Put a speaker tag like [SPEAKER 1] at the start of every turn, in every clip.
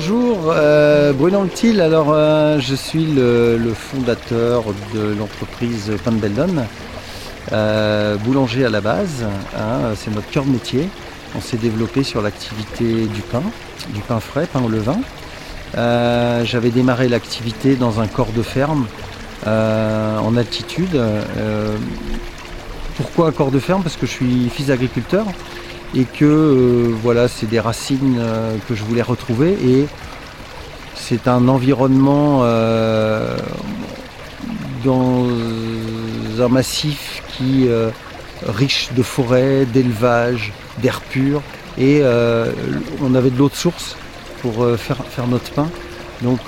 [SPEAKER 1] bonjour, Bruno Anctil. Alors, je suis le fondateur de l'entreprise Pain de Beldon, boulanger à la base, hein, c'est notre cœur de métier. On s'est développé sur l'activité du pain frais, pain au levain. J'avais démarré l'activité dans un corps de ferme en altitude. Pourquoi un corps de ferme? Parce que je suis fils d'agriculteur et que voilà, c'est des racines que je voulais retrouver, et c'est un environnement dans un massif qui riche de forêts, d'élevage, d'air pur, et on avait de l'eau de source pour faire notre pain. Donc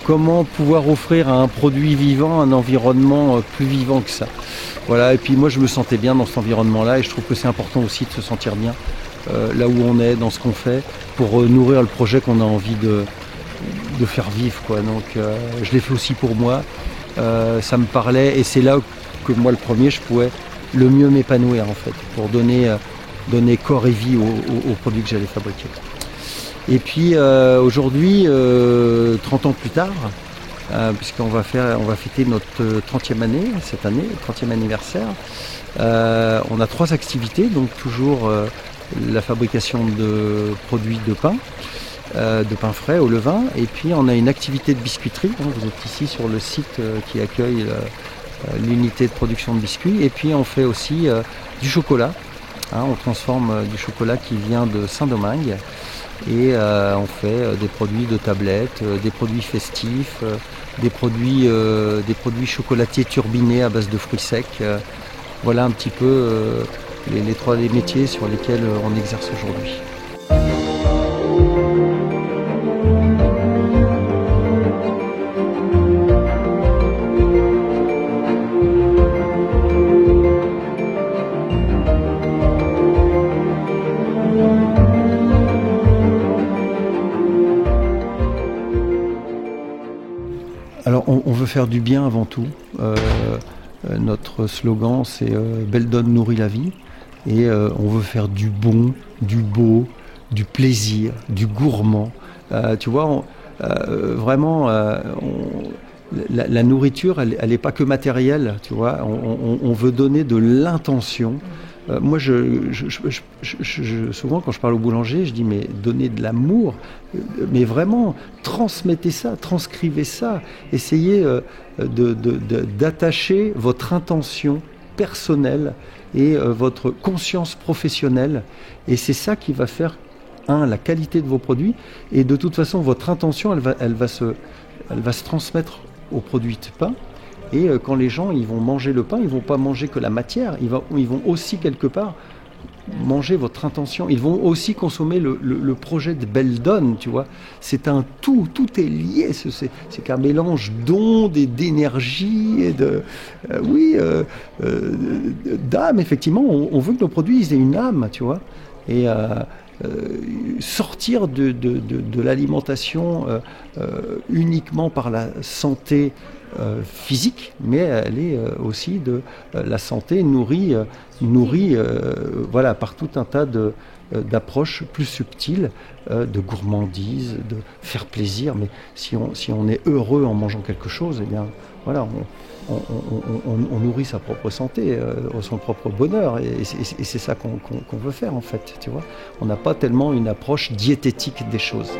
[SPEAKER 1] comment pouvoir offrir à un produit vivant un environnement plus vivant que ça? Voilà, et puis moi je me sentais bien dans cet environnement-là, et je trouve que c'est important aussi de se sentir bien là où on est, dans ce qu'on fait, pour nourrir le projet qu'on a envie de faire vivre, quoi. Donc je l'ai fait aussi pour moi, ça me parlait, et c'est là que moi le premier je pouvais le mieux m'épanouir en fait, pour donner corps et vie aux produits que j'allais fabriquer. Et puis aujourd'hui, 30 ans plus tard, puisqu'on va fêter notre 30e année cette année, 30e anniversaire. On a 3 activités, donc toujours la fabrication de produits de pain frais au levain, et puis on a une activité de biscuiterie. Vous êtes ici sur le site qui accueille l'unité de production de biscuits, et puis on fait aussi du chocolat. On transforme du chocolat qui vient de Saint-Domingue, et on fait des produits de tablette, des produits festifs, des produits chocolatiers turbinés à base de fruits secs. Voilà un petit peu les 3 métiers sur lesquels on exerce aujourd'hui. Alors on veut faire du bien avant tout. Notre slogan c'est Beldon nourrit la vie, et on veut faire du bon, du beau, du plaisir, du gourmand. Tu vois, vraiment la nourriture elle n'est pas que matérielle, tu vois. On veut donner de l'intention. Moi, souvent, quand je parle au boulanger, je dis, mais donnez de l'amour, mais vraiment, transmettez ça, transcrivez ça, essayez d'attacher votre intention personnelle et votre conscience professionnelle, et c'est ça qui va faire, la qualité de vos produits, et de toute façon, votre intention, elle va se transmettre aux produits de pain. Et quand les gens ils vont manger le pain, ils ne vont pas manger que la matière, ils vont aussi quelque part manger votre intention. Ils vont aussi consommer le projet de Beldon, tu vois. C'est un tout est lié, c'est qu'un mélange d'ondes et d'énergie et d'âme, effectivement. On veut que nos produits ils aient une âme, tu vois. Et sortir de l'alimentation uniquement par la santé physique, mais elle est aussi de la santé nourrie voilà, par tout un tas d'approches plus subtiles, de gourmandise, de faire plaisir. Mais si on est heureux en mangeant quelque chose, eh bien voilà, on nourrit sa propre santé, son propre bonheur, et c'est ça qu'on veut faire en fait, tu vois. On n'a pas tellement une approche diététique des choses.